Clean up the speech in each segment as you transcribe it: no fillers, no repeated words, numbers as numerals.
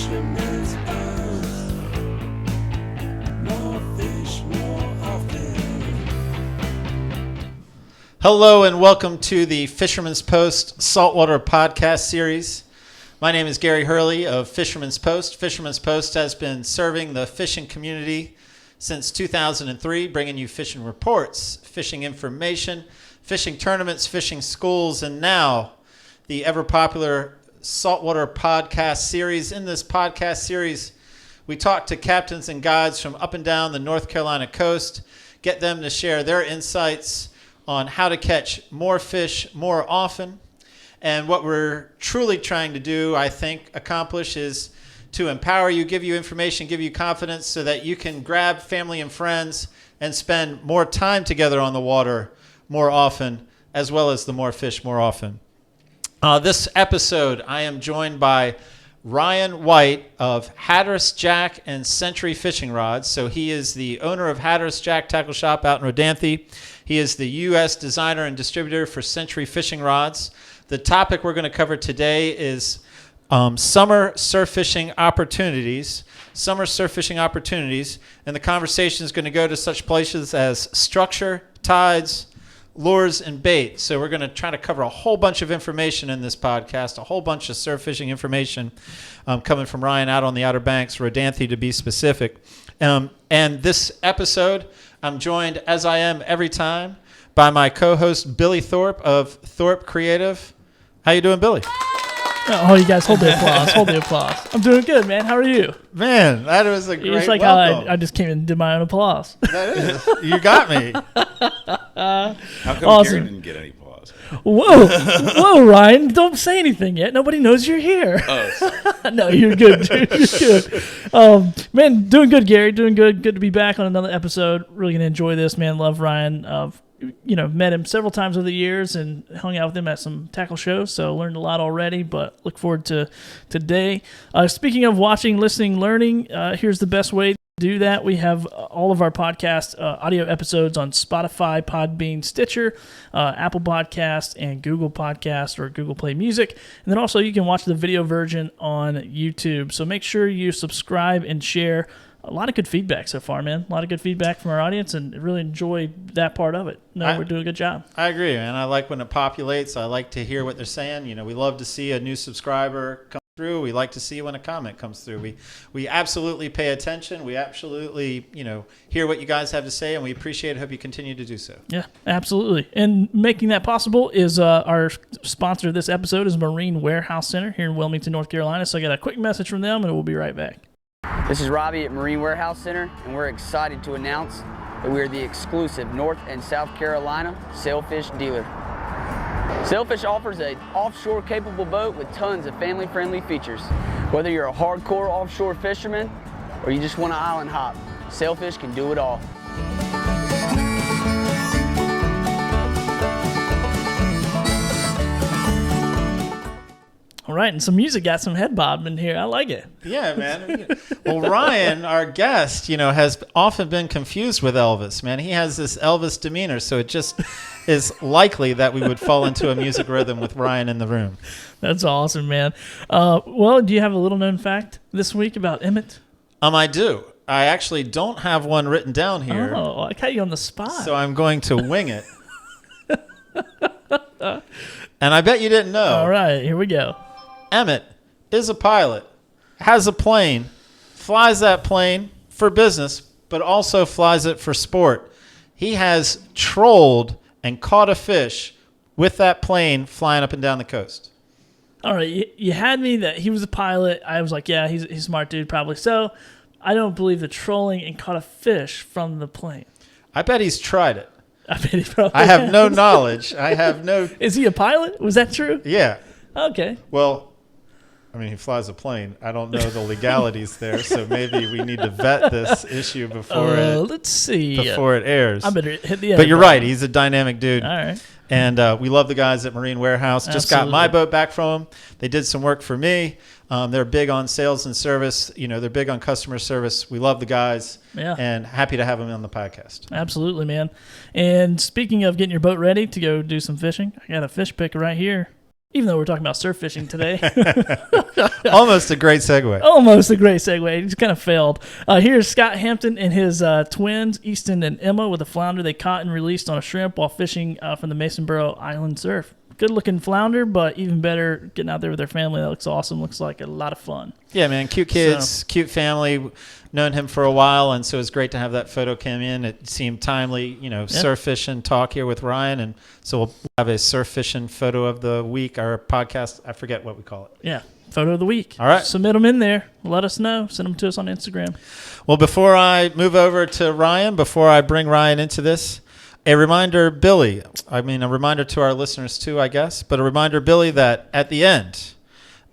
Fisherman's Post. More fish, more often. Hello and welcome to the Fisherman's Post Saltwater Podcast Series. My name is Gary Hurley of Fisherman's Post. Fisherman's Post has been serving the fishing community since 2003, bringing you fishing reports, fishing information, fishing tournaments, fishing schools, and now the ever-popular Saltwater Podcast Series. In this podcast series, we talk to captains and guides from up and down the North Carolina coast, get them to share their insights on how to catch more fish more often. And what we're truly trying to do, I think, accomplish is to empower you, give you information, give you confidence so that you can grab family and friends and spend more time together on the water more often, as well as the more fish more often. This episode, I am joined by Ryan White of Hatteras Jack and Century Fishing Rods. So he is the owner of Hatteras Jack Tackle Shop out in Rodanthe. He is the U.S. designer and distributor for Century Fishing Rods. The topic we're going to cover today is summer surf fishing opportunities. Summer surf fishing opportunities. And the conversation is going to go to such places as structure, tides, lures, and bait. So we're going to try to cover a whole bunch of information in this podcast, a whole bunch of surf fishing information coming from Ryan out on the Outer Banks, Rodanthe to be specific. And this episode, I'm joined, as I am every time, by my co-host Billy Thorpe of Thorpe Creative. How you doing, Billy? Oh, you guys, hold the applause. Hold the applause. I'm doing good, man. How are you? Man, that was a great It's like welcome. how I just came and did my own applause. That is. You got me. How come Awesome. Gary didn't get any applause? Whoa, Ryan. Don't say anything yet. Nobody knows you're here. Oh, sorry. No, you're good, dude. You're good. Man, doing good, Gary. Doing good. Good to be back on another episode. Really going to enjoy this, man. Love Ryan. Met him several times over the years and hung out with him at some tackle shows, so learned a lot already, but look forward to today. Speaking of watching, listening, learning, here's the best way to do that. We have all of our podcast audio episodes on Spotify, Podbean, Stitcher, Apple Podcast, and Google Podcast or Google Play Music. And then also you can watch the video version on YouTube. So make sure you subscribe and share. A lot of good feedback so far, man. A lot of good feedback from our audience, and really enjoy that part of it. We're doing a good job. I agree, man. I like when it populates. I like to hear what they're saying. We love to see a new subscriber come through. We like to see when a comment comes through. We absolutely pay attention. We absolutely, hear what you guys have to say, and we appreciate it. Hope you continue to do so. Yeah, absolutely. And making that possible is our sponsor of this episode is Marine Warehouse Center here in Wilmington, North Carolina. So I got a quick message from them, and we'll be right back. This is Robbie at Marine Warehouse Center, and we're excited to announce that we are the exclusive North and South Carolina sailfish dealer. Sailfish offers an offshore capable boat with tons of family-friendly features. Whether you're a hardcore offshore fisherman or you just want to island hop, Sailfish can do it all. All right, and some music got some head bob in here. I like it. Yeah, man. Well, Ryan, our guest, has often been confused with Elvis, man. He has this Elvis demeanor, so it just is likely that we would fall into a music rhythm with Ryan in the room. That's awesome, man. Well, do you have a little-known fact this week about Emmett? I do. I actually don't have one written down here. Oh, I caught you on the spot. So I'm going to wing it. And I bet you didn't know. All right, here we go. Emmett is a pilot, has a plane, flies that plane for business, but also flies it for sport. He has trolled and caught a fish with that plane flying up and down the coast. All right, you had me that he was a pilot. I was like, yeah, he's a smart dude, probably. So I don't believe the trolling and caught a fish from the plane. I bet he's tried it. I bet he probably I have has. no knowledge. I have no... Is he a pilot? Was that true? Yeah. Okay. Well... he flies a plane. I don't know the legalities there, so maybe we need to vet this issue before let's see. Before it airs. I better hit the edit But you're button. right. He's a dynamic dude. All right. And we love the guys at Marine Warehouse. Just got my boat back from them. They did some work for me. They're big on sales and service. They're big on customer service. We love the guys. Yeah. And happy to have them on the podcast. Absolutely, man. And speaking of getting your boat ready to go do some fishing, I got a fish picker right here. Even though we're talking about surf fishing today. Almost a great segue. Almost a great segue. He just kind of failed. Here's Scott Hampton and his twins, Easton and Emma, with a flounder they caught and released on a shrimp while fishing from the Masonboro Island Surf. Good looking flounder, but even better getting out there with their family. That looks awesome. Looks like a lot of fun. Yeah, man. Cute kids, cute family. Known him for a while, and so it was great to have that photo come in. It seemed timely, surf fishing talk here with Ryan, and so we'll have a surf fishing photo of the week, our podcast. I forget what we call it. Yeah, photo of the week. All right. Submit them in there. Let us know. Send them to us on Instagram. Well, before I move over to Ryan, before I bring Ryan into this, a reminder, Billy, a reminder to our listeners too, I guess, but a reminder, Billy, that at the end,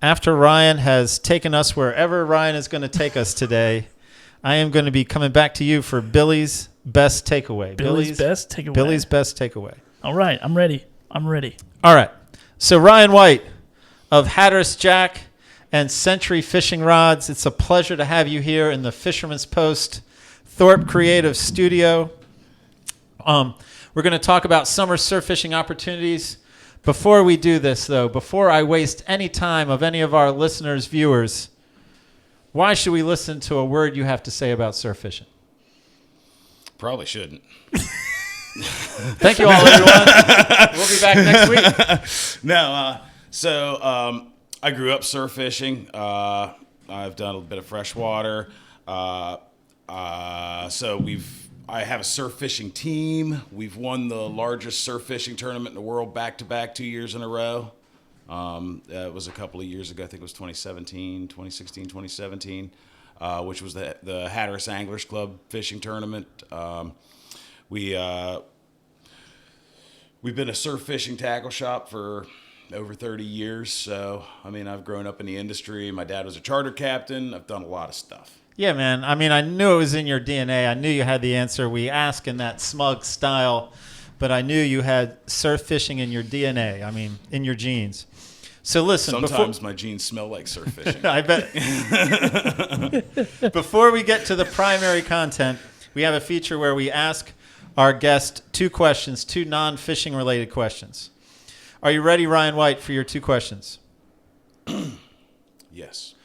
after Ryan has taken us wherever Ryan is going to take us today, I am going to be coming back to you for Billy's best takeaway. Billy's best takeaway. Billy's best takeaway. All right. I'm ready. All right. So Ryan White of Hatteras Jack and Century Fishing Rods, it's a pleasure to have you here in the Fisherman's Post Thorpe Creative Studio. We're going to talk about summer surf fishing opportunities. Before we do this, though, before I waste any time of any of our listeners, viewers, why should we listen to a word you have to say about surf fishing? Probably shouldn't. Thank you all, everyone. We'll be back next week. No, I grew up surf fishing. I've done a bit of freshwater. I have a surf fishing team. We've won the largest surf fishing tournament in the world back-to-back 2 years in a row. It was a couple of years ago. I think it was 2016, 2017, which was the Hatteras Anglers Club fishing tournament. We've been a surf fishing tackle shop for over 30 years. So, I've grown up in the industry. My dad was a charter captain. I've done a lot of stuff. Yeah, man. I knew it was in your DNA. I knew you had the answer. We ask in that smug style, but I knew you had surf fishing in your DNA. In your genes. So listen. Sometimes my jeans smell like surf fishing. I bet. Before we get to the primary content, we have a feature where we ask our guest two questions, two non-fishing related questions. Are you ready, Ryan White, for your two questions? Yes.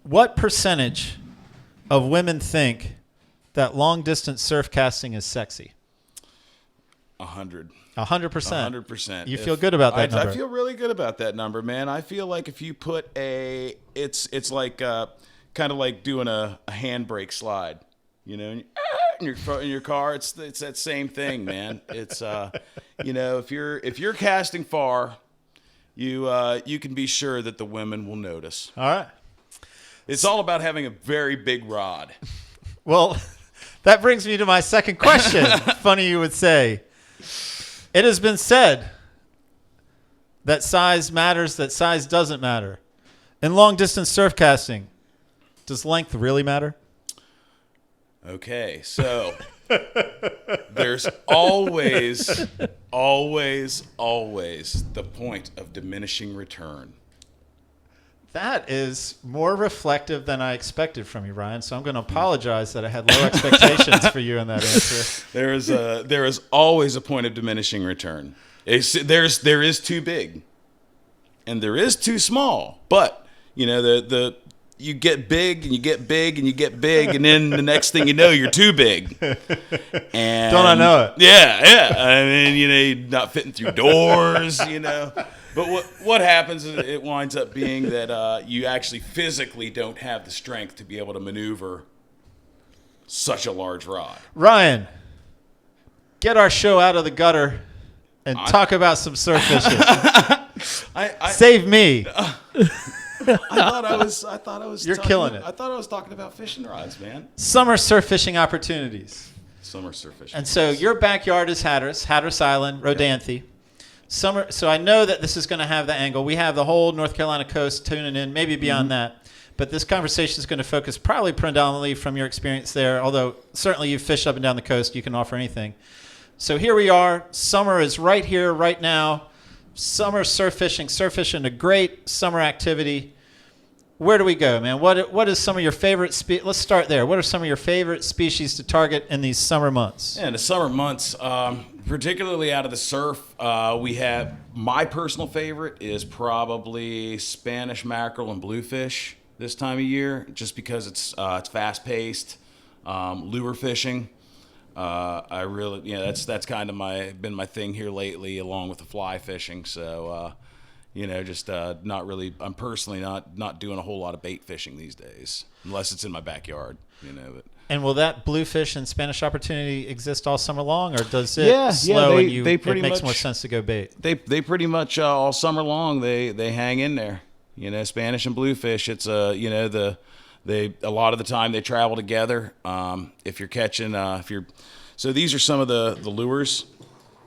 What percentage of women think that long-distance surf casting is sexy? 100. 100%. 100%. You feel good about that number? I feel really good about that number, man. I feel like if you put it's like kind of like doing a handbrake slide, in your car. It's that same thing, man. It's if you're casting far, you can be sure that the women will notice. All right. It's all about having a very big rod. Well, that brings me to my second question. Funny you would say. It has been said that size matters, that size doesn't matter. In long-distance surf casting, does length really matter? Okay, so there's always the point of diminishing return. That is more reflective than I expected from you, Ryan. So I'm going to apologize that I had low expectations for you in that answer. There is always a point of diminishing return. There is too big, and there is too small. But you get big and you get big and you get big, and then the next thing you know, you're too big. And don't I know it? Yeah. You're not fitting through doors. But what happens is it winds up being that you actually physically don't have the strength to be able to maneuver such a large rod. Ryan, get our show out of the gutter and talk about some surf fishing. Save me. I thought I was. You're killing it. I thought I was talking about fishing rods, man. Summer surf fishing opportunities. Summer surf fishing. And so your backyard is Hatteras Island, Rodanthe. Summer. So I know that this is going to have the angle. We have the whole North Carolina coast tuning in, maybe beyond that. But this conversation is going to focus probably predominantly from your experience there, although certainly you've fished up and down the coast. You can offer anything. So here we are. Summer is right here, right now. Summer surf fishing, a great summer activity. Where do we go, man? What is some of your favorite let's start there. What are some of your favorite species to target in these summer months? Yeah, in the summer months, particularly out of the surf, we have my personal favorite is probably Spanish mackerel and bluefish this time of year, just because it's fast paced, lure fishing. I really, that's kind of been my thing here lately, along with the fly fishing. So, just not really. I'm personally not doing a whole lot of bait fishing these days, unless it's in my backyard. But. And will that bluefish and Spanish opportunity exist all summer long, or does it slow and it makes more sense to go bait? They pretty much all summer long they hang in there. Spanish and bluefish. It's a lot of the time they travel together. If you're catching so these are some of the lures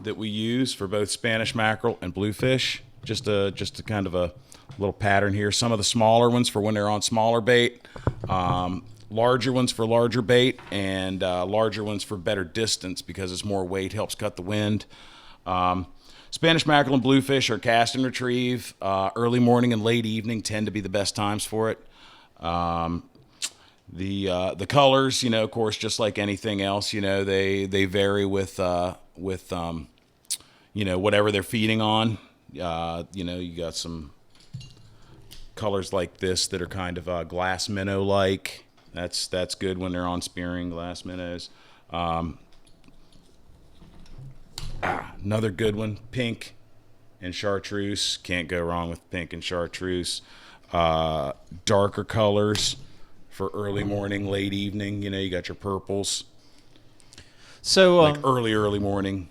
that we use for both Spanish mackerel and bluefish. Just a kind of a little pattern here. Some of the smaller ones for when they're on smaller bait. Larger ones for larger bait, and larger ones for better distance because it's more weight, helps cut the wind. Spanish mackerel and bluefish are cast and retrieve. Early morning and late evening tend to be the best times for it. The colors, of course, just like anything else, they vary with whatever they're feeding on. You got some colors like this that are kind of glass minnow-like. That's good when they're on spearing, glass minnows. Another good one, pink and chartreuse. Can't go wrong with pink and chartreuse. Darker colors for early morning, late evening. You got your purples. So like early morning.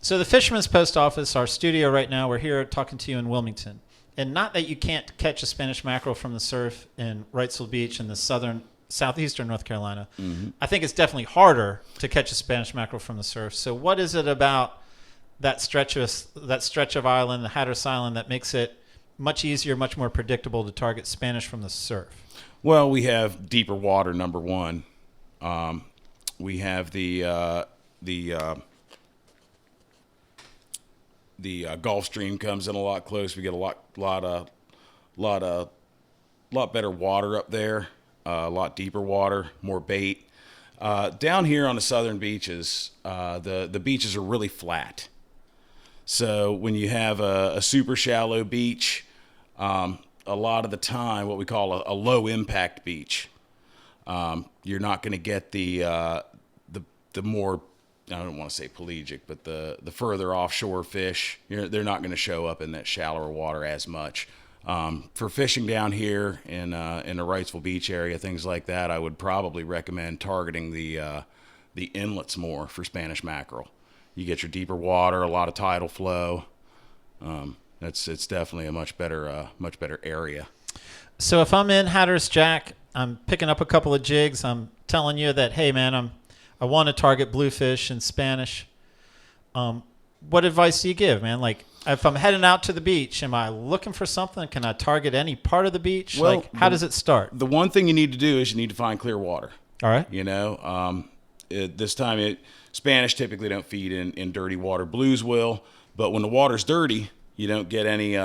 So the Fisherman's Post office, our studio right now, we're here talking to you in Wilmington. And not that you can't catch a Spanish mackerel from the surf in Wrightsville Beach in the southeastern North Carolina. Mm-hmm. I think it's definitely harder to catch a Spanish mackerel from the surf. So what is it about that stretch of island, the Hatteras Island, that makes it much easier, much more predictable to target Spanish from the surf? Well, we have deeper water, number one. We have the Gulf Stream comes in a lot close. We get a lot better water up there, a lot deeper water, more bait. Down here on the southern beaches, the beaches are really flat. So when you have a super shallow beach, a lot of the time, what we call a low impact beach, you're not going to get the more, I don't want to say pelagic, but the further offshore fish, they're not going to show up in that shallower water as much. For fishing down here in the Wrightsville Beach area, things like that, I would probably recommend targeting the inlets more for Spanish mackerel. You get your deeper water, a lot of tidal flow. It's definitely a much better area. So if I'm in Hatteras, Jack, I'm picking up a couple of jigs. I'm telling you that, hey man, I want to target bluefish and Spanish. What advice do you give, man? Like, if I'm heading out to the beach, am I looking for something? Can I target any part of the beach? Well, how does it start? The one thing you need to do is you need to find clear water. All right. This time Spanish typically don't feed in dirty water. Blues will, but when the water's dirty, you don't get any.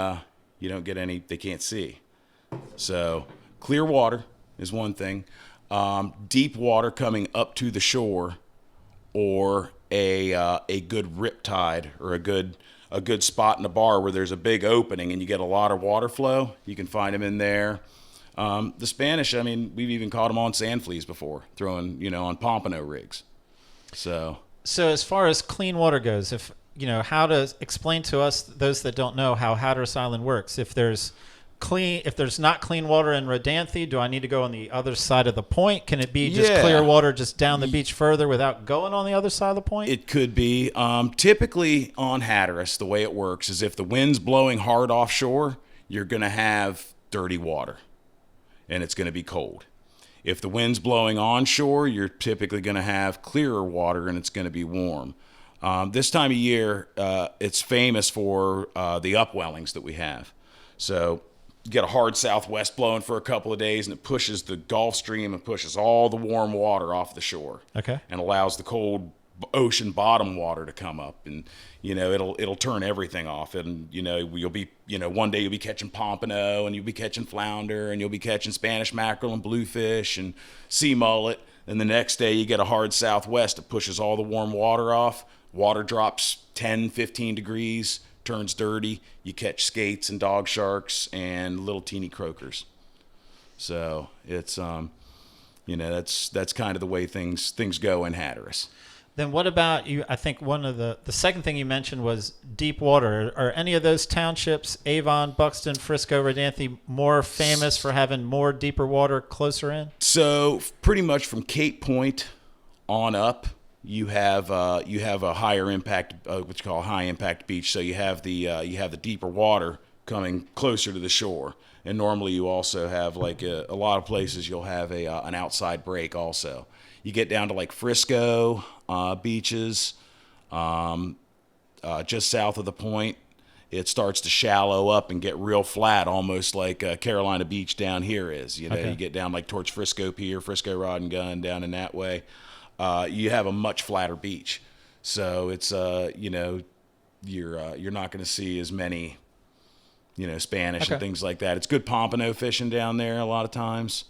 They can't see. So clear water is one thing. Deep water coming up to the shore, or a good rip tide, or a good spot in the bar where there's a big opening and you get a lot of water flow. You can find them in there. The Spanish, I mean, we've even caught them on sand fleas before, throwing on Pompano rigs. So as far as clean water goes, if how to explain to us, those that don't know, how Hatteras Island works. If there's not clean water in Rodanthe, do I need to go on the other side of the point? Can it be just clear water just down the beach further without going on the other side of the point? It could be. Typically on Hatteras, the way it works is if the wind's blowing hard offshore, you're going to have dirty water, and it's going to be cold. If the wind's blowing onshore, you're typically going to have clearer water, and it's going to be warm. This time of year, it's famous for the upwellings that we have. So you get a hard southwest blowing for a couple of days, and it pushes the Gulf Stream and pushes all the warm water off the shore. Okay. And allows the cold ocean bottom water to come up, and it'll turn everything off. And you'll be one day you'll be catching pompano, and you'll be catching flounder, and you'll be catching Spanish mackerel and bluefish and sea mullet. And the next day you get a hard southwest that pushes all the warm water off. water drops 10, 15 degrees, turns dirty. You catch skates and dog sharks and little teeny croakers. So it's, that's kind of the way things go in Hatteras. Then what about you? I think one of the second thing you mentioned was deep water. Are any of those townships, Avon, Buxton, Frisco, Rodanthe, more famous for having more deeper water closer in? So pretty much from Cape Point on up, you have a higher impact, what you call a high impact beach. So you have the deeper water coming closer to the shore, and normally you also have like a lot of places you'll have an outside break also. You get down to like Frisco beaches, just south of the point, it starts to shallow up and get real flat, almost like Carolina Beach down here is. You get down like towards Frisco Pier, Frisco Rod and Gun, down in that way. You have a much flatter beach, so it's you're not going to see as many Spanish and things like that. It's good pompano fishing down there a lot of times.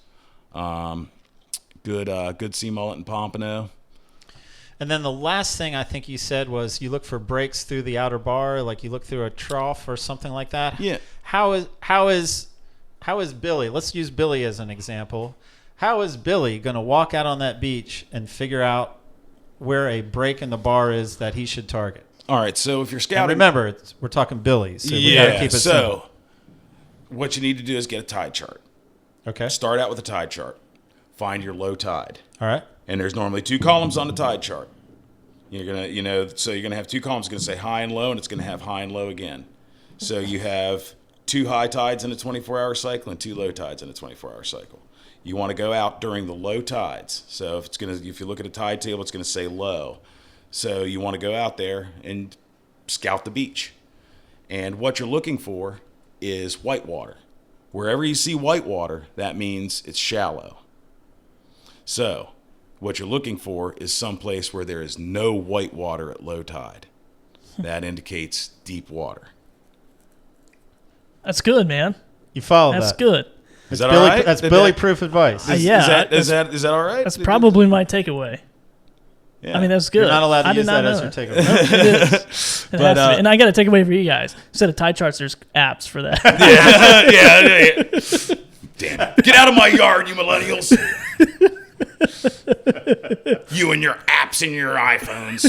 Good sea mullet and pompano. And then the last thing I think you said was you look for breaks through the outer bar, like you look through a trough or something like that. Yeah. How is Billy? Let's use Billy as an example. How is Billy going to walk out on that beach and figure out where a break in the bar is that he should target? All right, so if you're scouting, And remember, we're talking Billy, so we got to keep it simple. What you need to do is get a tide chart. Okay. Start out with a tide chart. Find your low tide. All right. And there's normally 2 columns on the tide chart. You're gonna have 2 columns. It's gonna say high and low, and it's gonna have high and low again. So you have 2 high tides in a 24-hour cycle and 2 low tides in a 24-hour cycle. You want to go out during the low tides. So if you look at a tide table, it's gonna say low. So you want to go out there and scout the beach. And what you're looking for is white water. Wherever you see white water, that means it's shallow. So what you're looking for is someplace where there is no white water at low tide. That indicates deep water. That's good, man. You follow that. That's good. Is that Billy, all right? That's Billy-proof advice. Yeah. Is that all right? That's probably my takeaway. Yeah. I mean, that's good. You're not allowed to I did use not that know as your that. takeaway. It is. It has to be. And I got a takeaway for you guys. Instead of tide charts, there's apps for that. Yeah. Damn it. Get out of my yard, you millennials. You and your apps and your iPhones.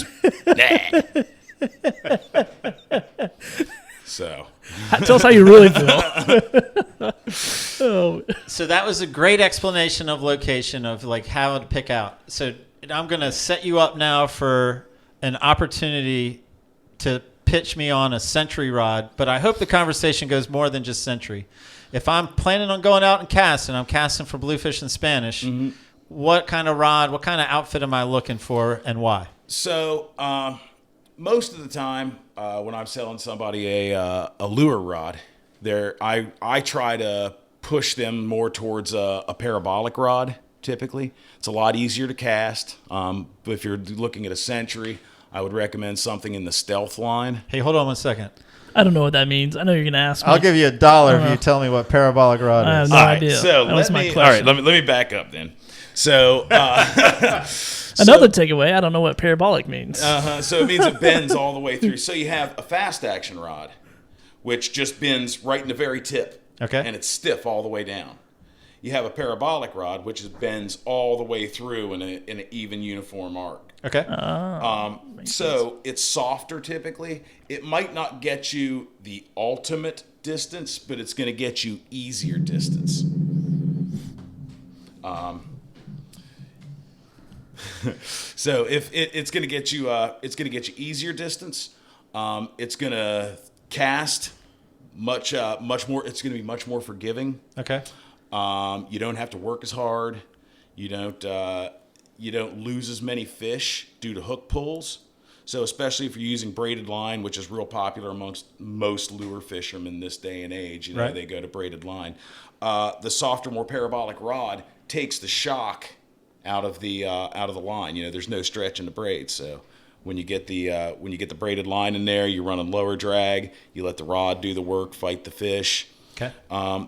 Nah. So. Tell us how you really feel. Oh. So that was a great explanation of location, of like how to pick out. So I'm going to set you up now for an opportunity to pitch me on a Century rod, but I hope the conversation goes more than just Century. If I'm planning on going out and casting, I'm casting for bluefish and Spanish, what kind of rod, what kind of outfit am I looking for, and why? So most of the time when I'm selling somebody a lure rod, I try to push them more towards a parabolic rod. Typically, it's a lot easier to cast. But if you're looking at a Century, I would recommend something in the stealth line. Hey, hold on 1 second. I don't know what that means. I know you're going to ask me. I'll give you $1 if you tell me what parabolic rod I have is. no All right, idea. so That was my all question. right, let me back up then. So Another takeaway, I don't know what parabolic means. So it means it bends all the way through. So you have a fast action rod, which just bends right in the very tip. Okay. And it's stiff all the way down. You have a parabolic rod, which bends all the way through in an even uniform arc. Okay. So it's softer typically. It might not get you the ultimate distance, but it's going to get you easier distance. So if it's going to get you, easier distance. It's going to cast much more. It's going to be much more forgiving. Okay. You don't have to work as hard. You don't lose as many fish due to hook pulls. So especially if you're using braided line, which is real popular amongst most lure fishermen this day and age, Right. They go to braided line. The softer, more parabolic rod takes the shock out of the line. There's no stretch in the braid. So when you get the braided line in there, you're running lower drag. You let the rod do the work, fight the fish. Okay.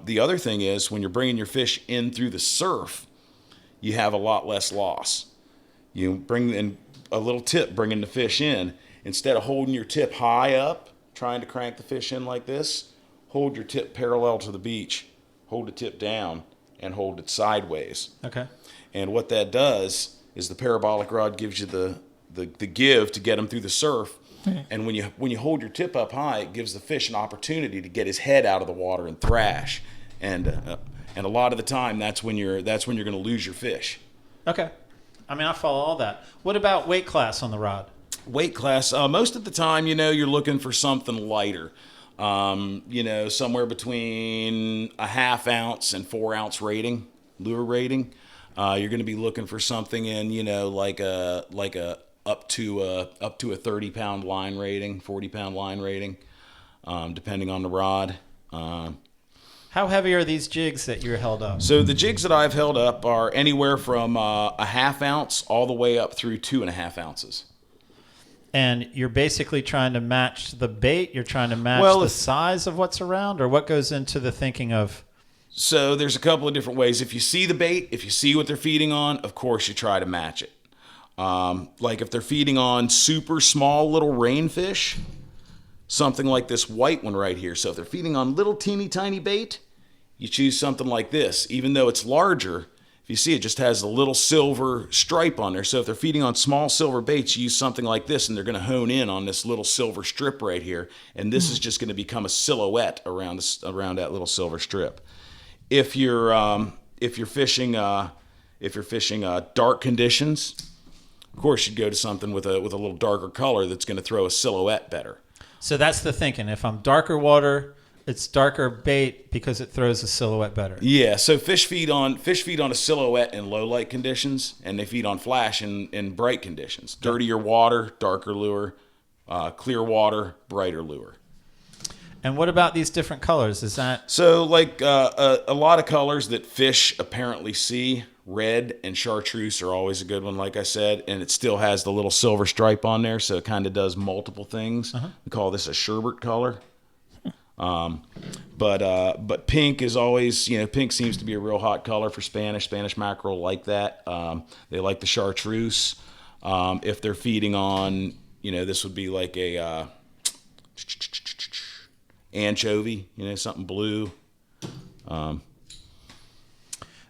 The other thing is when you're bringing your fish in through the surf, you have a lot less loss. You bring in a little tip bringing the fish in. instead of holding your tip high up, trying to crank the fish in like this, hold your tip parallel to the beach, hold the tip down, and hold it sideways. Okay. And what that does is the parabolic rod gives you the give to get him through the surf. And when you hold your tip up high, it gives the fish an opportunity to get his head out of the water and thrash. And a lot of the time, that's when you're going to lose your fish. Okay. I mean, I follow all that. What about weight class on the rod? Weight class, most of the time, you're looking for something lighter. Somewhere between a 1/2 ounce and 4 ounce lure rating. You're going to be looking for something in, like a up to a 30-pound line rating, 40-pound line rating, depending on the rod. How heavy are these jigs that you're held up? So the jigs that I've held up are anywhere from a 1/2 ounce all the way up through 2.5 ounces. And you're basically trying to match the bait? You're trying to match the size of what's around? Or what goes into the thinking of... So there's a couple of different ways. If you see the bait, if you see what they're feeding on, of course you try to match it. Like if they're feeding on super small little rainfish, something like this white one right here. So if they're feeding on little teeny tiny bait, you choose something like this. Even though it's larger, if you see it just has a little silver stripe on there. So if they're feeding on small silver baits, you use something like this and they're going to hone in on this little silver strip right here. And this is just going to become a silhouette around that little silver strip. If you're fishing dark conditions, of course you'd go to something with a little darker color that's going to throw a silhouette better. So that's the thinking. If I'm darker water, it's darker bait because it throws a silhouette better. Yeah. So fish feed on a silhouette in low light conditions, and they feed on flash in bright conditions. Dirtier water, darker lure. Clear water, brighter lure. And what about these different colors? Is that... So like a lot of colors that fish apparently see, red and chartreuse are always a good one, like I said, and it still has the little silver stripe on there, so it kind of does multiple things. We call this a sherbet color. But pink is always, pink seems to be a real hot color for Spanish mackerel like that. They like the chartreuse. If they're feeding on, this would be like a anchovy, something blue.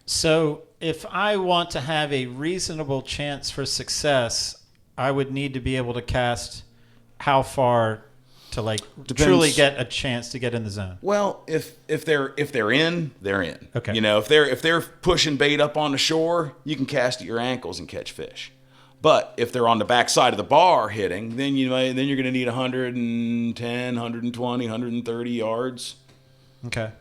So if I want to have a reasonable chance for success, I would need to be able to cast how far to truly get a chance to get in the zone. Well, if they're in, they're in. Okay. If they're pushing bait up on the shore, you can cast at your ankles and catch fish. But if they're on the back side of the bar hitting, then you're going to need 110, 120, 130 yards. Okay.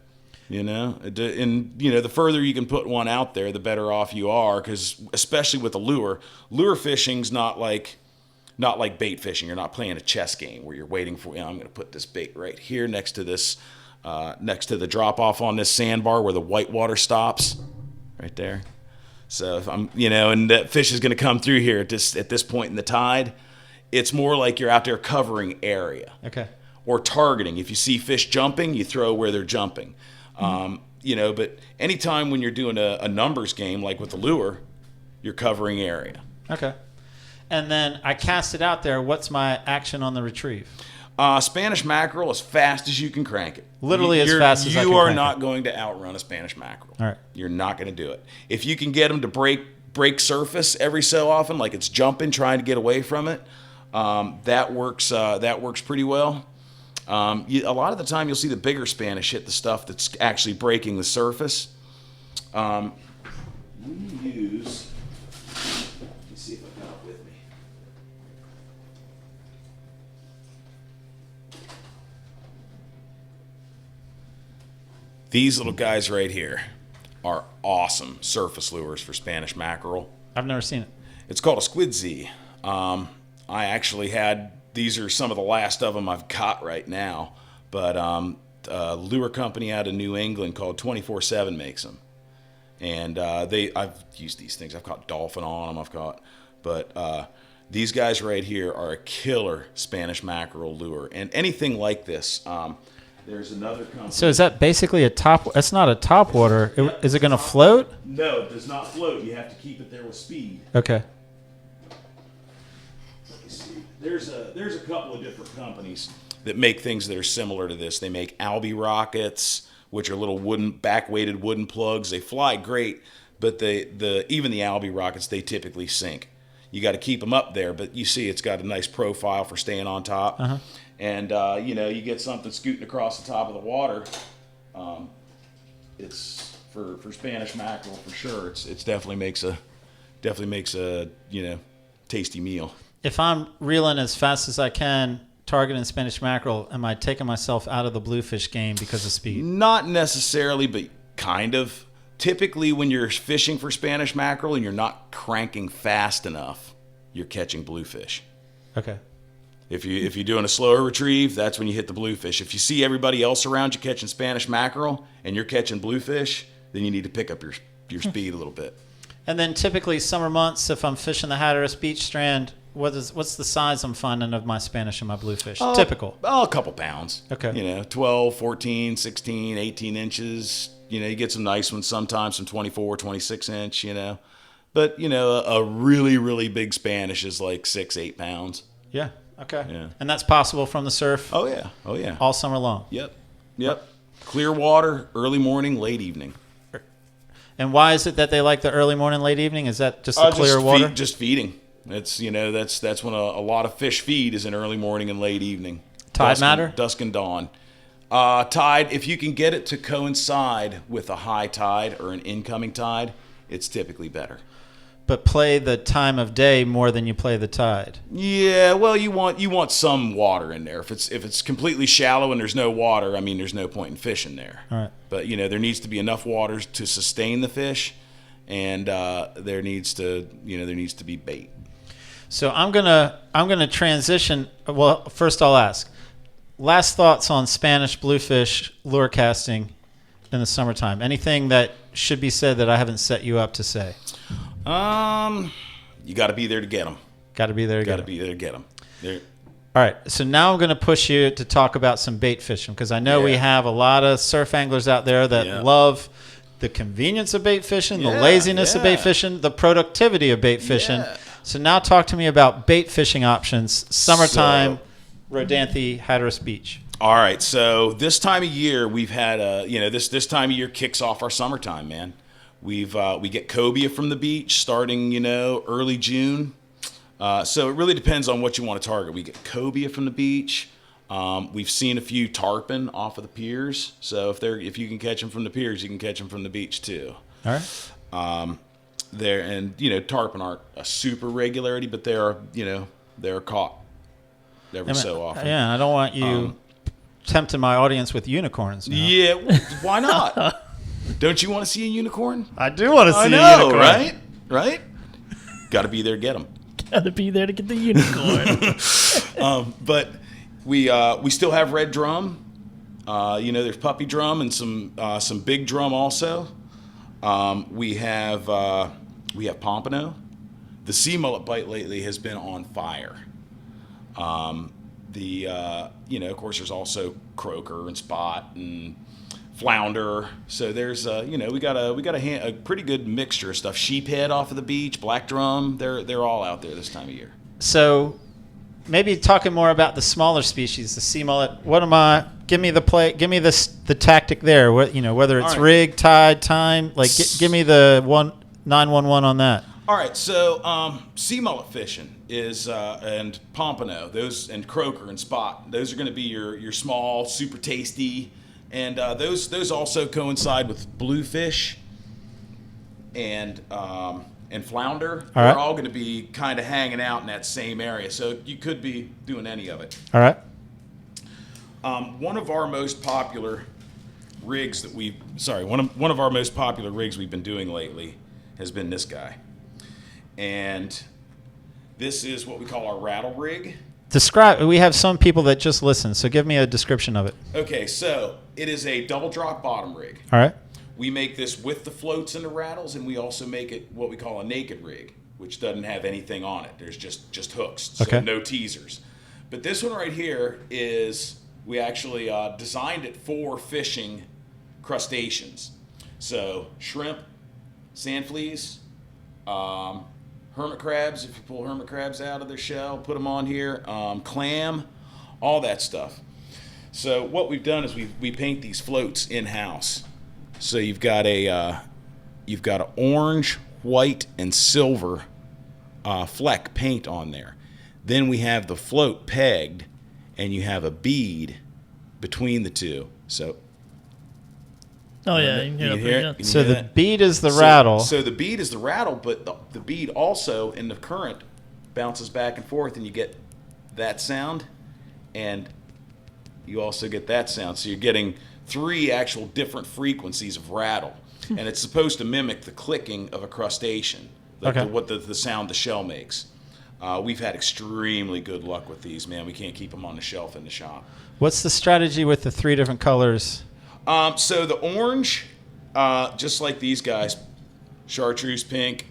The further you can put one out there, the better off you are, because especially with the lure fishing's not like bait fishing. You're not playing a chess game where you're waiting for, I'm going to put this bait right here next to this, next to the drop off on this sandbar where the white water stops, right there. So if I'm, and that fish is going to come through here at this point in the tide, it's more like you're out there covering area. Okay. Or targeting. If you see fish jumping, you throw where they're jumping. But anytime when you're doing a numbers game, like with the lure, you're covering area. Okay. And then I cast it out there. What's my action on the retrieve? Spanish mackerel as fast as you can crank it. Literally as fast as I can You are crank not it. going to outrun a Spanish mackerel. All right. You're not going to do it. If you can get them to break surface every so often, like it's jumping, trying to get away from it, that works pretty well. A lot of the time you'll see the bigger Spanish hit the stuff that's actually breaking the surface. We use... Let me see if I've got it with me. These little guys right here are awesome surface lures for Spanish mackerel. I've never seen it. It's called a squid Z. I actually had, these are some of the last of them I've got right now, but a lure company out of New England called 24/7 makes them. And I've used these things. I've caught dolphin on them. But these guys right here are a killer Spanish mackerel lure. And anything like this, there's another company. So is that basically a top? That's not a top water. Is it going to float? No, it does not float. You have to keep it there with speed. Okay. Let me see. there's a couple of different companies that make things that are similar to this. They make Albie rockets, which are little back-weighted wooden plugs. They fly great, but even the Albie rockets, they typically sink. You got to keep them up there, but you see it's got a nice profile for staying on top. Uh-huh. And you get something scooting across the top of the water. It's for Spanish mackerel for sure. It's definitely makes a tasty meal. If I'm reeling as fast as I can, targeting Spanish mackerel, am I taking myself out of the bluefish game because of speed? Not necessarily, but kind of. Typically, when you're fishing for Spanish mackerel and you're not cranking fast enough, you're catching bluefish. Okay. If you're doing a slower retrieve, that's when you hit the bluefish. If you see everybody else around you catching Spanish mackerel and you're catching bluefish, then you need to pick up your speed a little bit. And then typically summer months, if I'm fishing the Hatteras beach strand, what's the size I'm finding of my Spanish and my bluefish? Typical. Oh, a couple pounds. Okay. 12, 14, 16, 18 inches. You get some nice ones sometimes, some 24, 26 inch, But, a really, really big Spanish is like 6, 8 pounds. Yeah. Okay. Yeah. And that's possible from the surf? Oh, yeah. Oh, yeah. All summer long? Yep. Clear water, early morning, late evening. And why is it that they like the early morning, late evening? Is that just the clear water? Just feeding. It's, that's when a lot of fish feed is in early morning and late evening. Tide matter? Dusk and dawn. Tide, if you can get it to coincide with a high tide or an incoming tide, it's typically better. But play the time of day more than you play the tide. Yeah, well, you want some water in there. If it's completely shallow and there's no water, there's no point in fishing there. All right. But there needs to be enough water to sustain the fish, and there needs to be bait. So I'm gonna transition. Well, first I'll ask. Last thoughts on Spanish bluefish lure casting in the summertime. Anything that should be said that I haven't set you up to say? You got to be there to get them. Got to be there to Got get to be there to get them. All right. So now I'm going to push you to talk about some bait fishing because I know we have a lot of surf anglers out there that love the convenience of bait fishing, the laziness of bait fishing, the productivity of bait fishing. Yeah. So now talk to me about bait fishing options, summertime, Rodanthe, Hatteras Beach. All right, so this time of year we've had this time of year kicks off our summertime, man. We get cobia from the beach starting early June. So it really depends on what you want to target. We get cobia from the beach. We've seen a few tarpon off of the piers. So if you can catch them from the piers, you can catch them from the beach too. All right. Tarpon aren't a super regularity, but they're caught every so often. Yeah, I don't want you tempting my audience with unicorns now. Yeah, why not? Don't you want to see a unicorn? I do want to see I a know, unicorn. right? Got to be there to get them. Got to be there to get the unicorn. But we still have red drum. There's puppy drum and some big drum also. We have pompano. The sea mullet bite lately has been on fire. Of course, there's also croaker and spot and flounder. So there's we got a pretty good mixture of stuff. Sheephead off of the beach, black drum. They're all out there this time of year. So maybe talking more about the smaller species, the sea mullet. Give me the tactic there. Whether it's rig, tide, time. Give me the 911 on that. All right, so sea mullet fishing is and pompano, those and croaker and spot. Those are going to be your small, super tasty, and those also coincide with bluefish and flounder. All right. They're all going to be kind of hanging out in that same area, so you could be doing any of it. All right. One of our most popular rigs one of our most popular rigs we've been doing lately has been this guy. And this is what we call our Rattle Rig. We have some people that just listen, so give me a description of it. Okay, so it is a double drop bottom rig. All right. We make this with the floats and the rattles, and we also make it what we call a naked rig, which doesn't have anything on it. There's just hooks, so no teasers. But this one right here we actually designed it for fishing crustaceans. So shrimp, sand fleas, hermit crabs, if you pull hermit crabs out of their shell, put them on here, clam, all that stuff. So what we've done is we paint these floats in-house. So you've got an orange, white, and silver fleck paint on there. Then we have the float pegged, and you have a bead between the two. So Oh yeah, you can hear it. So the bead is the rattle. So the bead is the rattle, but the bead also in the current bounces back and forth, and you get that sound, and you also get that sound. So you're getting 3 actual different frequencies of rattle, and it's supposed to mimic the clicking of a crustacean, like the sound the shell makes. We've had extremely good luck with these, man. We can't keep them on the shelf in the shop. What's the strategy with the 3 different colors? So the orange, just like these guys, chartreuse pink.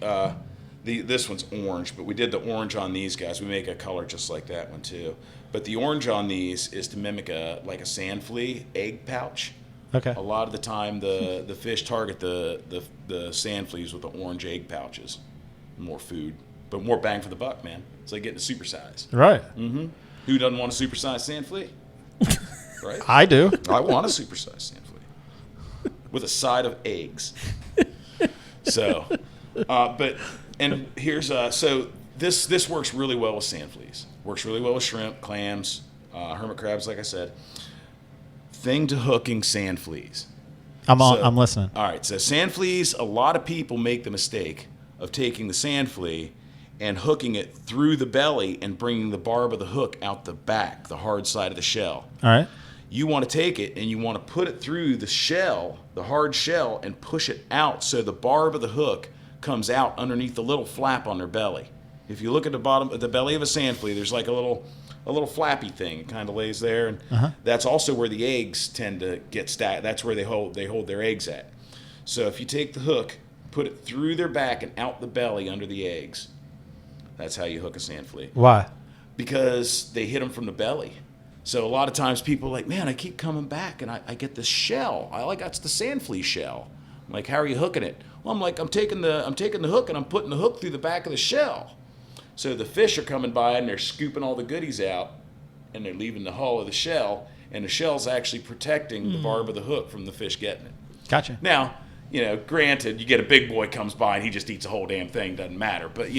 This one's orange, but we did the orange on these guys. We make a color just like that one too. But the orange on these is to mimic a sand flea egg pouch. Okay. A lot of the time, the fish target the sand fleas with the orange egg pouches. More food, but more bang for the buck, man. It's like getting a supersize. Right. Mm-hmm. Who doesn't want a supersized sand flea? Right. I do. I want a supersized sand flea with a side of eggs. So, and here's so this works really well with sand fleas. Works really well with shrimp, clams, hermit crabs. Like I said, thing to hooking sand fleas. I'm listening. All right. So sand fleas. A lot of people make the mistake of taking the sand flea and hooking it through the belly and bringing the barb of the hook out the back, the hard side of the shell. All right. You want to take it and you want to put it through the shell, the hard shell, and push it out so the barb of the hook comes out underneath the little flap on their belly. If you look at the bottom of the belly of a sand flea, there's like a little flappy thing. It kind of lays there, and that's also where the eggs tend to get stacked. That's where they hold their eggs at. So if you take the hook, put it through their back and out the belly under the eggs, that's how you hook a sand flea. Why? Because they hit them from the belly. So a lot of times people are like, man, I keep coming back and I get this shell. That's the sand flea shell. I'm like, how are you hooking it? Well, I'm like, I'm taking the hook and I'm putting the hook through the back of the shell. So the fish are coming by and they're scooping all the goodies out and they're leaving the hull of the shell, and the shell's actually protecting the barb of the hook from the fish getting it. Gotcha. Now, granted, you get a big boy comes by and he just eats the whole damn thing, doesn't matter. But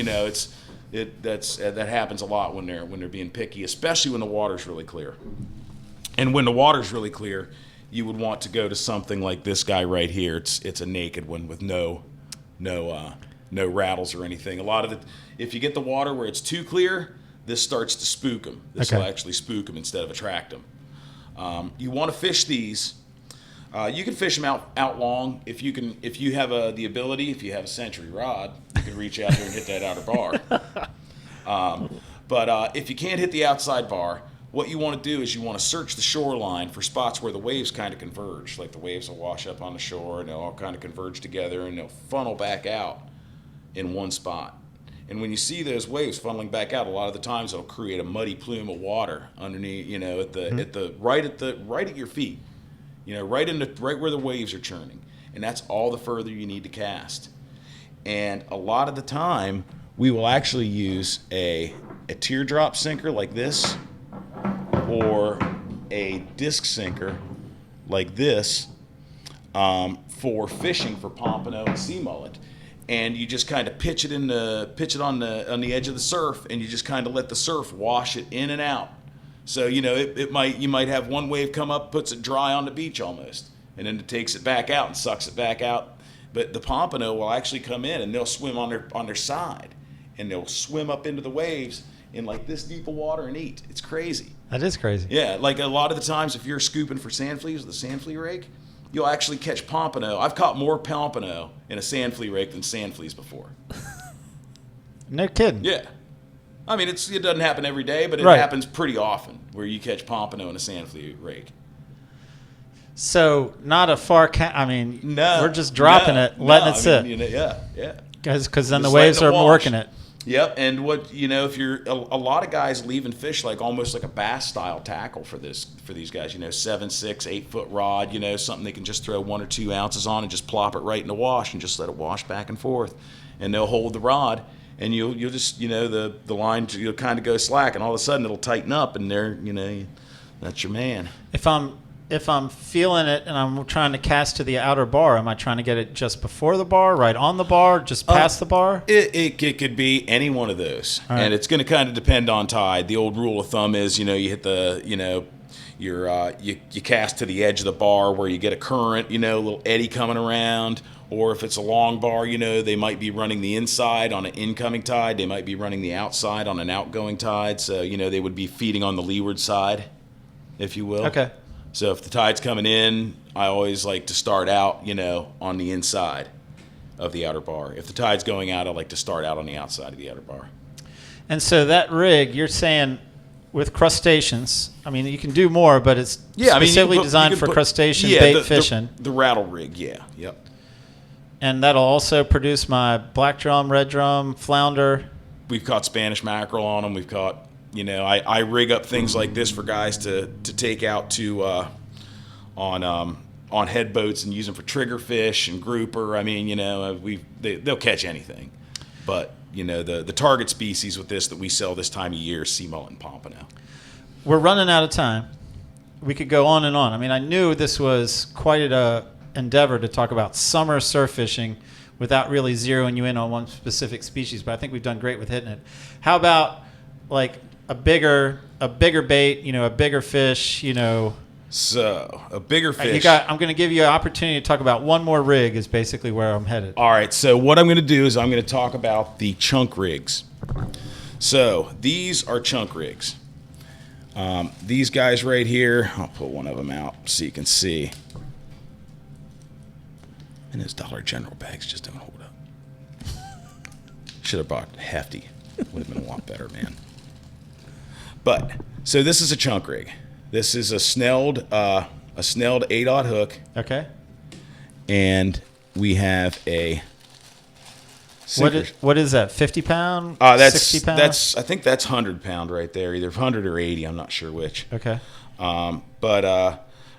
that happens a lot when they're being picky, especially when the water's really clear. And when the water's really clear, you would want to go to something like this guy right here. It's a naked one with no rattles or anything. If you get the water where it's too clear, this starts to spook them. This will actually spook them instead of attract them. You want to fish these. You can fish them out long if you have the ability. If you have a century rod, you can reach out there and hit that outer bar. But if you can't hit the outside bar, what you want to do is you want to search the shoreline for spots where the waves kind of converge. Like the waves will wash up on the shore and they'll all kind of converge together and they'll funnel back out in one spot. And when you see those waves funneling back out, a lot of the times it'll create a muddy plume of water underneath, right at your feet. Right where the waves are churning. And that's all the further you need to cast. And a lot of the time, we will actually use a teardrop sinker like this or a disc sinker like this for fishing for pompano and sea mullet. And you just kind of pitch it on the edge of the surf, and you just kind of let the surf wash it in and out. So you might have one wave come up, puts it dry on the beach almost, and then it takes it back out and sucks it back out. But the pompano will actually come in and they'll swim on their side, and they'll swim up into the waves in like this deep of water and eat. It's crazy. That is crazy. Yeah, like a lot of the times if you're scooping for sand fleas with a sand flea rake, you'll actually catch pompano. I've caught more pompano in a sand flea rake than sand fleas before. No kidding. Yeah. I mean, it doesn't happen every day, but it happens pretty often where you catch pompano in a sand flea rake. So not a far no, we're just dropping it, letting it sit. Yeah. Because then the Just waves letting are it wash. working it. Yep, and if you're a lot of guys leaving fish like almost like a bass style tackle for these guys, 7, 6, 8 foot rod, something they can just throw 1 or 2 ounces on and just plop it right in the wash and just let it wash back and forth, and they'll hold the rod and you'll just, the line, you'll kind of go slack, and all of a sudden it'll tighten up, and there, that's your man. If I'm feeling it and I'm trying to cast to the outer bar, am I trying to get it just before the bar, right on the bar, just past the bar? It could be any one of those, and it's going to kind of depend on tide. The old rule of thumb is, you hit the, you cast to the edge of the bar where you get a current, a little eddy coming around. Or if it's a long bar, they might be running the inside on an incoming tide. They might be running the outside on an outgoing tide. So, they would be feeding on the leeward side, if you will. Okay. So if the tide's coming in, I always like to start out, on the inside of the outer bar. If the tide's going out, I like to start out on the outside of the outer bar. And so that rig, you're saying with crustaceans, I mean, you can do more, but it's specifically designed for crustacean bait fishing. The Rattle Rig, yep. And that'll also produce my black drum, red drum, flounder. We've caught Spanish mackerel on them. We've caught, I rig up things like this for guys to take out to on head boats and use them for trigger fish and grouper. I mean, they'll catch anything. But, the target species with this that we sell this time of year is sea mullet and pompano. We're running out of time. We could go on and on. I mean, I knew this was quite a endeavor to talk about summer surf fishing without really zeroing you in on one specific species, but I think we've done great with hitting it. How about like a bigger bait, a bigger fish, So a bigger fish. I'm going to give you an opportunity to talk about one more rig is basically where I'm headed. All right. So what I'm going to do is I'm going to talk about the chunk rigs. So these are chunk rigs. These guys right here, I'll put one of them out so you can see. And those Dollar General bags just don't hold up. Should have bought hefty. Would have been a lot better, man. But so this is a chunk rig. This is a snelled 8/0 hook, Okay. and we have a. What is that? 50 pound? That's 60 pound? I think that's 100-pound right there, either 100 or 80. I'm not sure which. Okay.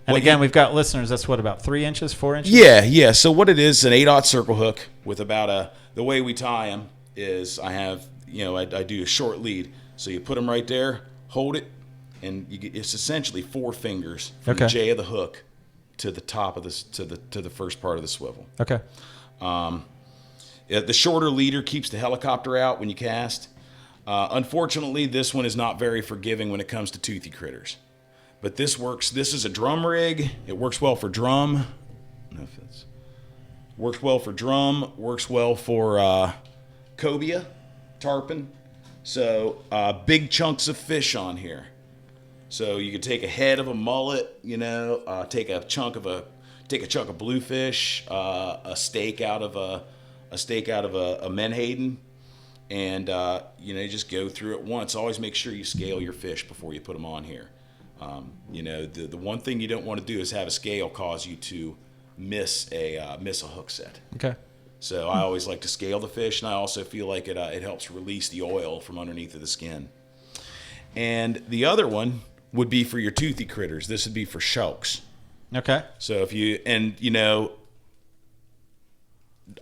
And again, we've got listeners. That's what, about 3 inches, 4 inches? Yeah. So what it is, an 8/0 circle hook with about the way we tie them is I have, I do a short lead. So you put them right there, hold it, and it's essentially 4 fingers from the J of the hook to the top of this to the first part of the swivel. Okay. The shorter leader keeps the helicopter out when you cast. Unfortunately, this one is not very forgiving when it comes to toothy critters. But this works. This is a drum rig. It works well for drum. Works well for drum. Works well for cobia, tarpon. So big chunks of fish on here. So you could take a head of a mullet, take a chunk of bluefish, a steak out of a menhaden, and just go through it once. Always make sure you scale your fish before you put them on here. The one thing you don't want to do is have a scale cause you to miss a hook set. Okay. So I always like to scale the fish, and I also feel like it helps release the oil from underneath of the skin. And the other one would be for your toothy critters. This would be for shelks. Okay. So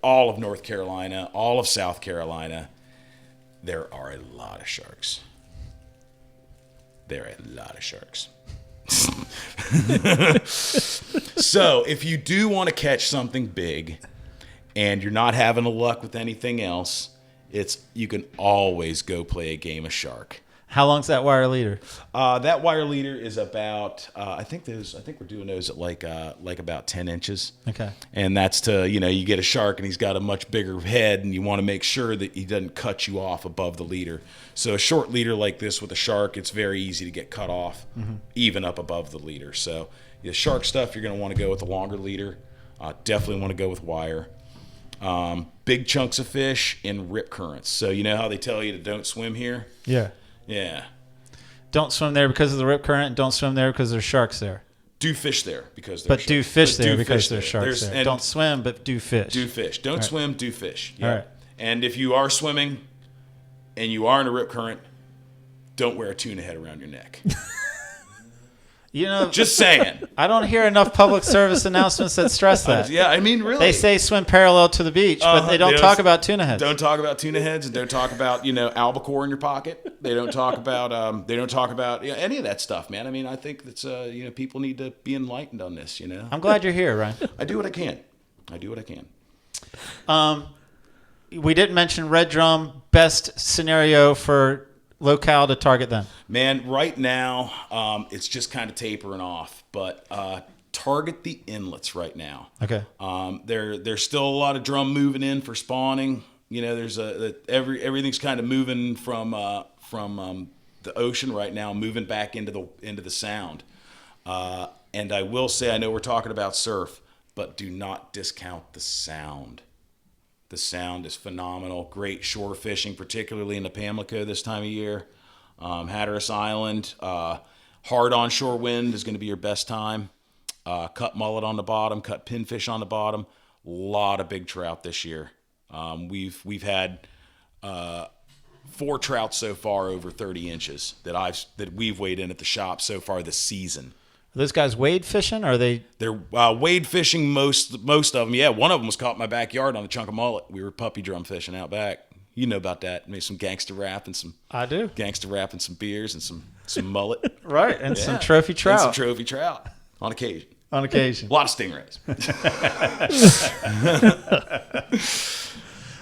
all of North Carolina, all of South Carolina, there are a lot of sharks. There are a lot of sharks. So if you do want to catch something big and you're not having a luck with anything else, you can always go play a game of shark. How long's that wire leader? That wire leader is about I think we're doing those at like about 10 inches. Okay. And that's to, you get a shark and he's got a much bigger head and you want to make sure that he doesn't cut you off above the leader. So a short leader like this with a shark, it's very easy to get cut off even up above the leader. So the shark stuff, you're going to want to go with a longer leader. Definitely want to go with wire. Big chunks of fish in rip currents. So you know how they tell you to don't swim here? Yeah. Yeah. Don't swim there because of the rip current, and don't swim there because there's sharks there. Do fish there because there's sharks. Do fish there because there's sharks there. And don't swim, but do fish. Do fish. Don't swim, do fish. Yeah. All right. And if you are swimming and you are in a rip current, don't wear a tuna head around your neck. You know, Just saying. I don't hear enough public service announcements that stress that. Yeah, I mean, really. They say swim parallel to the beach, but they don't talk about tuna heads. Don't talk about tuna heads, and don't talk about albacore in your pocket. They don't talk about any of that stuff, man. I mean, I think that's people need to be enlightened on this. I'm glad you're here, Ryan. I do what I can. We didn't mention red drum. Best scenario for locale to target them. Man, right now it's just kind of tapering off, but target the inlets right now. Okay. There's still a lot of drum moving in for spawning. There's everything's kind of moving from the ocean right now, moving back into the sound. And I will say, I know we're talking about surf, but do not discount the sound. The sound is phenomenal. Great shore fishing, particularly in the Pamlico this time of year. Hatteras Island, hard onshore wind is going to be your best time. Cut mullet on the bottom, cut pinfish on the bottom. A lot of big trout this year. We've had 4 trout so far over 30 inches that we've weighed in at the shop so far this season. Are those guys wade fishing? Or are they? They're wade fishing most of them. Yeah, one of them was caught in my backyard on a chunk of mullet. We were puppy drum fishing out back. You know about that. Made some gangster rap and some. I do. Gangster rap and some beers and some mullet. Right, and some trophy trout. And some trophy trout on occasion. On occasion. A lot of stingrays.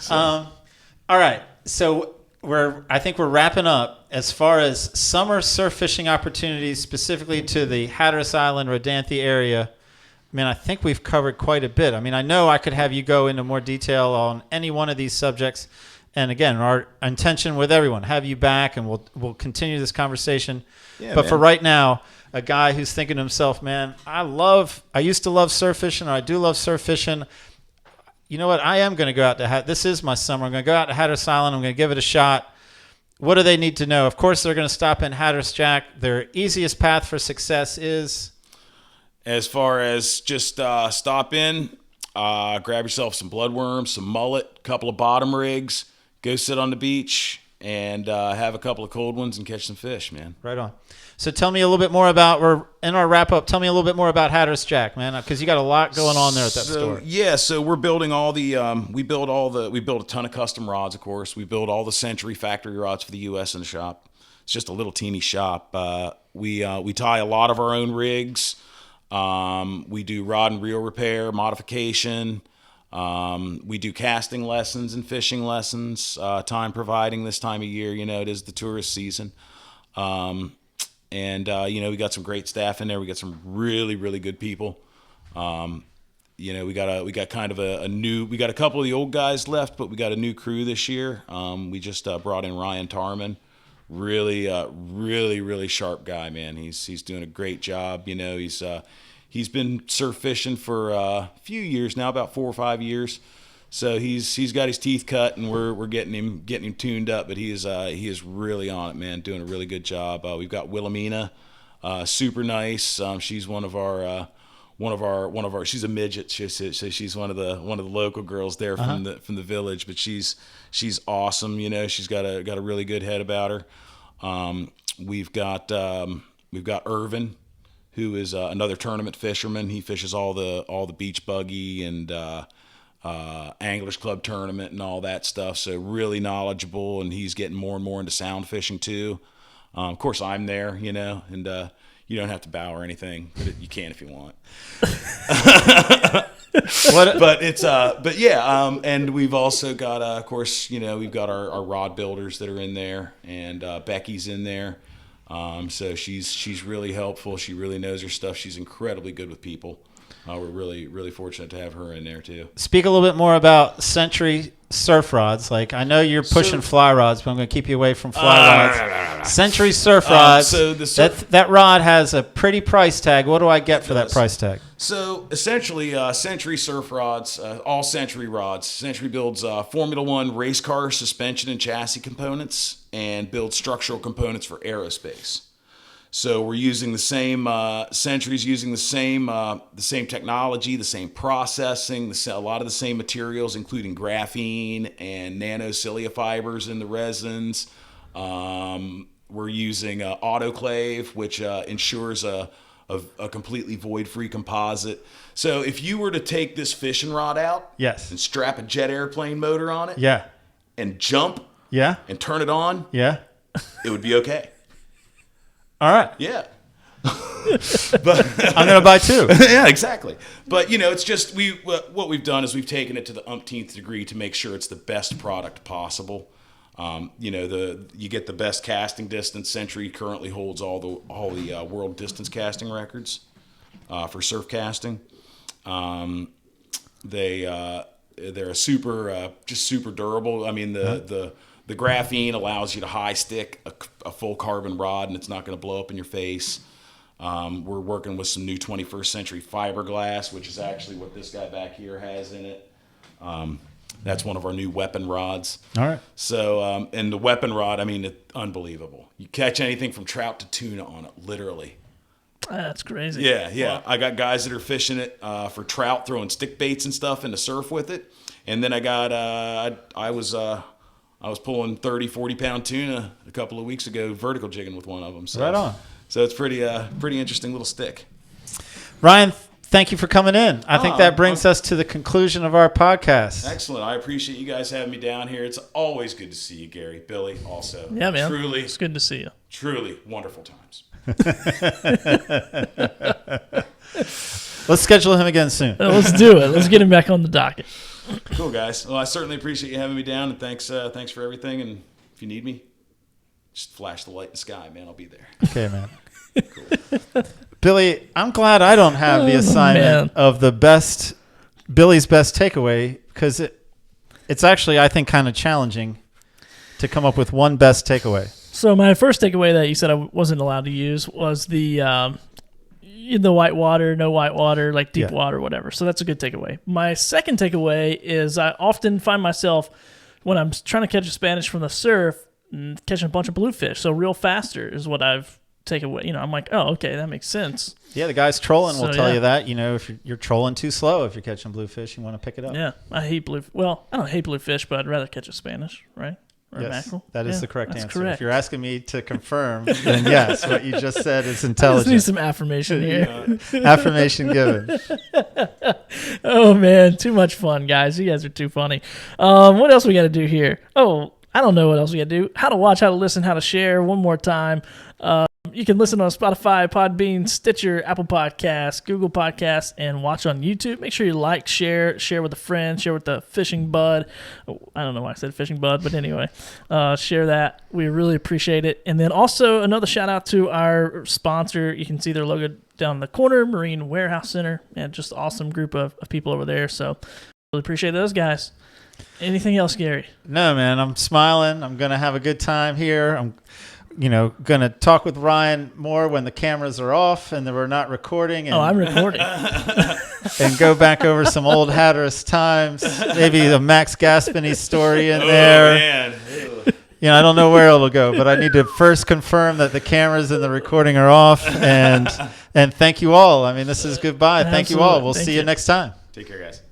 All right, so I think we're wrapping up. As far as summer surf fishing opportunities, specifically to the Hatteras Island, Rodanthe area, I mean, I think we've covered quite a bit. I mean, I know I could have you go into more detail on any one of these subjects. And again, our intention with everyone, have you back, and we'll continue this conversation. Yeah, but man. for right now, a guy who's thinking to himself, man, I used to love surf fishing, or I do love surf fishing. You know what? I am going to go out to this is my summer. I'm going to go out to Hatteras Island. I'm going to give it a shot. What do they need to know? Of course, they're going to stop in Hatteras Jack. Their easiest path for success is? As far as just stop in, grab yourself some bloodworms, some mullet, a couple of bottom rigs, go sit on the beach, and have a couple of cold ones and catch some fish, man. Right on. So tell me a little bit more about, we're in our wrap-up, tell me a little bit more about Hatteras Jack, man, because you got a lot going on there at that store. Yeah, so we're building all the, we build a ton of custom rods, of course. We build all the Century factory rods for the U.S. in the shop. It's just a little teeny shop. We tie a lot of our own rigs. We do rod and reel repair, modification. We do casting lessons and fishing lessons, time providing this time of year. It is the tourist season. And we got some great staff in there. We got some really, really good people. We got kind of a new, we got a couple of the old guys left, but we got a new crew this year. We just brought in Ryan Tarman. Really, really sharp guy, man. He's doing a great job. He's been surf fishing for a few years now, about 4 or 5 years. So he's got his teeth cut, and we're getting him tuned up. But he is really on it, man. Doing a really good job. We've got Wilhelmina, super nice. She's one of our. She's a midget. She's one of the local girls there from the village. But she's awesome. She's got a really good head about her. We've got Irvin, who is another tournament fisherman. He fishes all the beach buggy and Anglers Club tournament and all that stuff. So really knowledgeable, and he's getting more and more into sound fishing too. Of course, I'm there, and you don't have to bow or anything, but you can if you want. And we've also got, of course, we've got our rod builders that are in there, and Becky's in there. So she's really helpful. She really knows her stuff. She's incredibly good with people. We're really, really fortunate to have her in there too. Speak a little bit more about Century surf rods. Like, I know you're pushing fly rods, but I'm going to keep you away from fly rods. Century surf rods. That rod has a pretty price tag. What do I get for that price tag? So essentially, Century surf rods, all Century rods. Century builds Formula One race car suspension and chassis components, and builds structural components for aerospace. So we're using the same Century's using the same technology, the same processing, a lot of the same materials, including graphene and nanocilia fibers in the resins. We're using autoclave, which ensures a a completely void-free composite. So if you were to take this fishing rod out Yes. and strap a jet airplane motor on it Yeah. and jump Yeah. and turn it on, Yeah. it would be okay. All right. Yeah. I'm going to buy two. Yeah, exactly. But it's just what we've done is we've taken it to the umpteenth degree to make sure it's the best product possible. You get the best casting distance. Century currently holds all the world distance casting records for surf casting. They're just super durable. I mean the graphene allows you to high stick a full carbon rod and it's not going to blow up in your face. We're working with some new 21st century fiberglass, which is actually what this guy back here has in it. That's one of our new weapon rods. All right. So, and the weapon rod, I mean, it's unbelievable. You catch anything from trout to tuna on it, literally. That's crazy. Yeah. Wow. I got guys that are fishing it for trout, throwing stick baits and stuff in the surf with it. And then I got, I was pulling 30, 40-pound tuna a couple of weeks ago, vertical jigging with one of them. So, Right on. So it's pretty interesting little stick. Ryan, thank you for coming in. I think that brings us to the conclusion of our podcast. Excellent. I appreciate you guys having me down here. It's always good to see you, Gary. Billy, also. Yeah, man. Truly, It's good to see you. truly wonderful times. Let's schedule him again soon. Let's do it. Let's get him back on the docket. Cool, guys. Well, I certainly appreciate you having me down, and thanks for everything. And if you need me, just flash the light in the sky, man. I'll be there. Okay, man. Billy, I'm glad I don't have the assignment of Billy's best takeaway, because it's actually, I think, kind of challenging to come up with one best takeaway. So my first takeaway that you said I wasn't allowed to use was the white water, no white water, like deep water, whatever. So that's a good takeaway. My second takeaway is I often find myself when I'm trying to catch a Spanish from the surf, catching a bunch of bluefish. So reel faster is what I've taken away. I'm like, oh, okay, that makes sense. Yeah, the guys trolling will So, tell yeah. you that. If you're trolling too slow, if you're catching bluefish, you want to pick it up. Yeah, I hate Well, I don't hate bluefish, but I'd rather catch a Spanish, right? Or a Yes, mackerel. that is Yeah, the correct that's answer. Correct. If you're asking me to confirm, then yes, what you just said is I just need intelligent. some affirmation here. Affirmation given. Oh man, too much fun, guys. You guys are too funny. What else we got to do here? Oh, I don't know what else we got to do. How to watch, how to listen, how to share. One more time. You can listen on Spotify, Podbean, Stitcher, Apple Podcasts, Google Podcasts, and watch on YouTube. Make sure you like, share with a friend, share with the fishing bud. I don't know why I said fishing bud, but anyway, share that. We really appreciate it. And then also another shout out to our sponsor. You can see their logo down in the corner, Marine Warehouse Center, and just awesome group of people over there. So really appreciate those guys. Anything else, Gary? No, man, I'm smiling. I'm going to have a good time here. I'm going to talk with Ryan more when the cameras are off and we're not recording. And, I'm recording. and go back over some old Hatteras times. Maybe the Max Gaspiny story in there. Oh, man. Ew. I don't know where it'll go, but I need to first confirm that the cameras and the recording are off. And thank you all. I mean, this is goodbye. Thank you all. Absolutely. We'll Thank see you you. next time. Take care, guys.